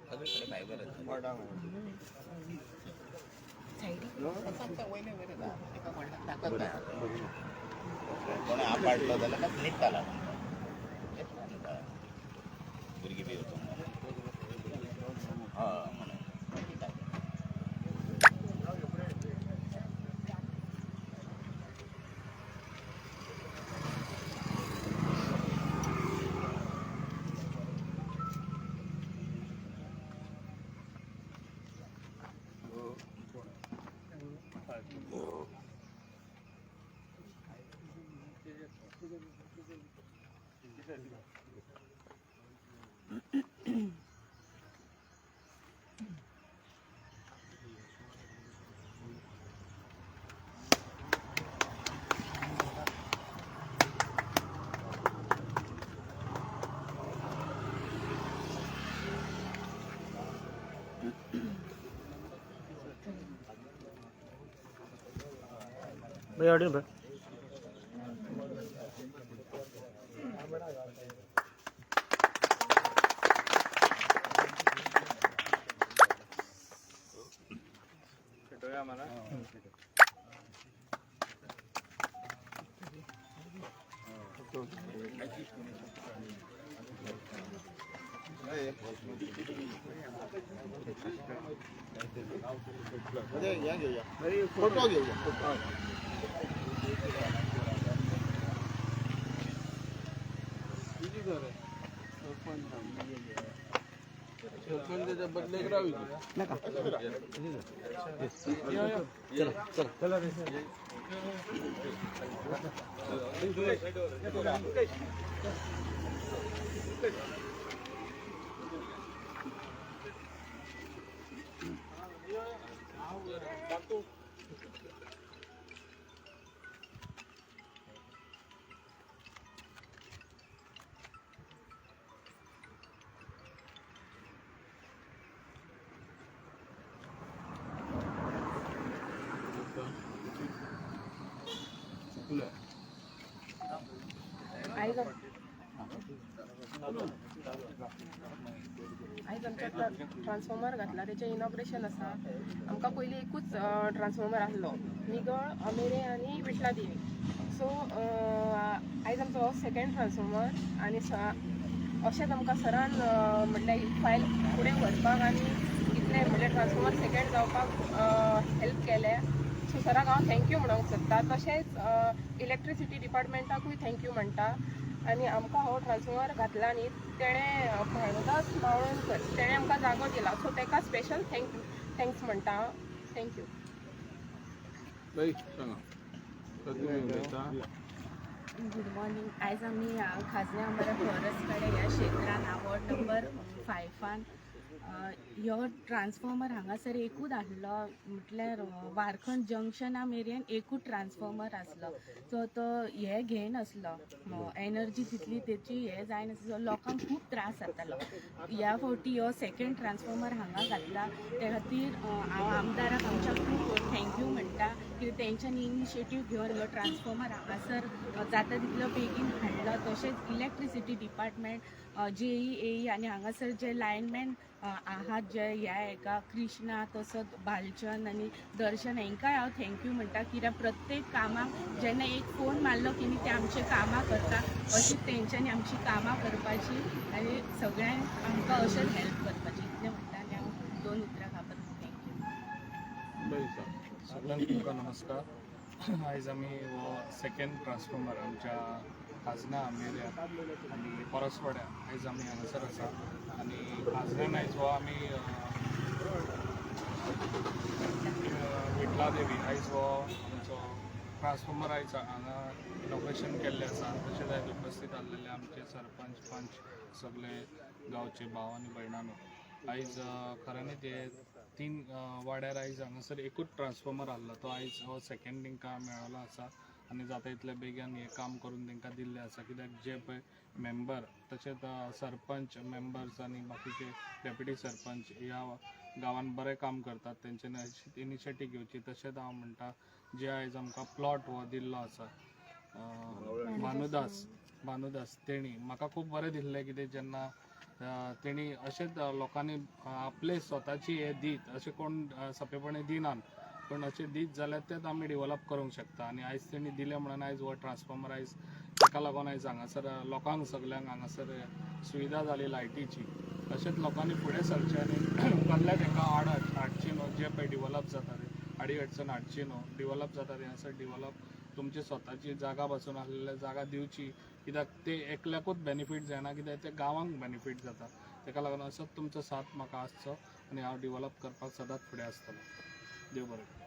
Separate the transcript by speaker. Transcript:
Speaker 1: सगळीकडे फायबर कोणी आपटलं त्याला का नीट आला भुरगी बी होतो हा म्हणून
Speaker 2: भाई ऑडियो भाई
Speaker 1: फोटो घेऊया फोटो
Speaker 3: सरपंचाच्या बदले करावी
Speaker 4: आयज आमच्या ट्रान्सफॉर्मर घातला त्याचे इनॉग्रेशन आसा. आमकां पयलीं एकूच ट्रान्सफॉर्मर आसलो निगळ अमेरे आनी विटला देवी. सो आयज आमचो हो सेकंड ट्रान्सफॉर्मर आनी अशेंच आमकां सरान म्हटल्यार ही फायल फुडें व्हरपाक आनी इतलें म्हणजे ट्रान्सफॉर्मर सेकंड जावपाक हेल्प केलें. सो सराक हांव थँक्यू म्हणूंक सोदता. तशेंच इलेक्ट्रिसिटी डिपार्टमेंटाकूय थँक्यू म्हणटा. आनी आमकां हो ट्रान्सफॉर्मर घातला न्ही तेणें भानुदास मावळणकर तेणें आमकां जागो दिला. सो ताका स्पेशल थँक्स म्हणटा हांव. थँक्यू.
Speaker 5: Good morning. आयज आमी खाजने आंबारा फॉरेस्ट कडेन ह्या क्षेत्रान वॉर्ड नंबर 5 ह्यो ट्रान्सफॉर्मर हांगासर एकूच आसलो. म्हटल्यार वारखंड जंक्शना मेरेन एकूच ट्रान्सफॉर्मर आसलो. सो तो हे घेयनासलो एनर्जी तितली तेची हे जायनासलो. लोकांक खूब त्रास जातालो. ह्या फावटी हो सेकंड ट्रान्सफॉर्मर हांगा घातला त्या खातीर हांव आमदाराक आमच्या खूब थँक्यू म्हणटा की तेंच्यांनी इनिशिएटीव घेवन ह्यो ट्रान्सफॉर्मर हांगासर जाता तितलो बेगीन हाडलो. तशेंच इलेक्ट्रिसिटी डिपार्टमेंट JE आनी हांगासर जे लायनमॅन आहात जे ह्या हेका कृष्णा तसोच भालचंद आनी दर्शन हेंकाय हांव थँक्यू म्हणटा. कित्याक प्रत्येक कामाक जेन्ना एक फोन मारलो की न्ही ते आमचे कामां करता. अशीच तेंच्यांनी आमची कामां करपाची आनी सगळ्यांक आमकां अशेंच हेल्प करपाची इतलें म्हणटा आनी हांव 2 उतरां खातीर थँक्यू.
Speaker 3: सगळ्यांक तुमकां नमस्कार. आयज आमी हो सेकंड ट्रान्सफॉर्मर आमच्या खाजना आमेऱ्या आनी परसवाड्या आयज आमी हांगासर आसा. आनी खाजण्यान आयज हो आमी विटला देवी आयज हो आमचो ट्रान्सफॉर्मर आयज हांगा इनॉग्रेशन केल्लें आसा. तशेंच आयज उपस्थित आसलेले आमचे सरपंच पंच सगळे गांवचे भाव आनी भयणानो. आयज खऱ्यांनीच हे 3 वाड्यार आयज हांगासर एकूच ट्रान्सफॉर्मर आसलो. तो आयज हो सेकंड तांकां मेळ्ळो आसा आनी जाता तितले बेगीन हे काम करून तांकां दिल्लें आसा. कित्याक जे पळय मेंबर तशेंच सरपंच मेंबर्स आनी बाकीचे डेप्युटी सरपंच ह्या गांवांत बरें काम करतात. तेंच्यांनी इनिशिएटीव घेवची. तशेंच हांव म्हणटा जे आयज आमकां प्लॉट हो दिल्लो आसा भानुदास तेणी म्हाका खूब बरें दिसलें. कितें जेन्ना तेणी अशेंच लोकांनी आपले स्वताची हे दीत अशें कोण सोंपेपणी दिनात, पण अशें दीत जाल्यार तेच आमी डेव्हलप करूंक शकता. आनी आयज तेणी दिले म्हणून आयज हो ट्रान्सफॉर्मर आयज ताका लागून आयज हांगासर लोकांक सगल्यांक हांगासर सुविधा जाली लायटीची. तशेंच लोकांनी फुडें सरचें आनी कसलें तांकां आड हाडची न्हू, जे पळय डेव्हलप जाता ते आडी अडचण हाडची न्हू, डेव्हलप जाता ते हांगासर डेव्हलप तुमची स्वताची जागा बसून आसलेल्या जागा दिवची, कित्याक ते एकल्याकूच बेनिफीट जायना, कित्याक ते गांवांक बेनिफीट जाता. ताका लागून असोच तुमचो साथ म्हाका आसचो आनी हांव डेव्हलप करपाक सदांच फुडें आसतलो. देव बरें करूं.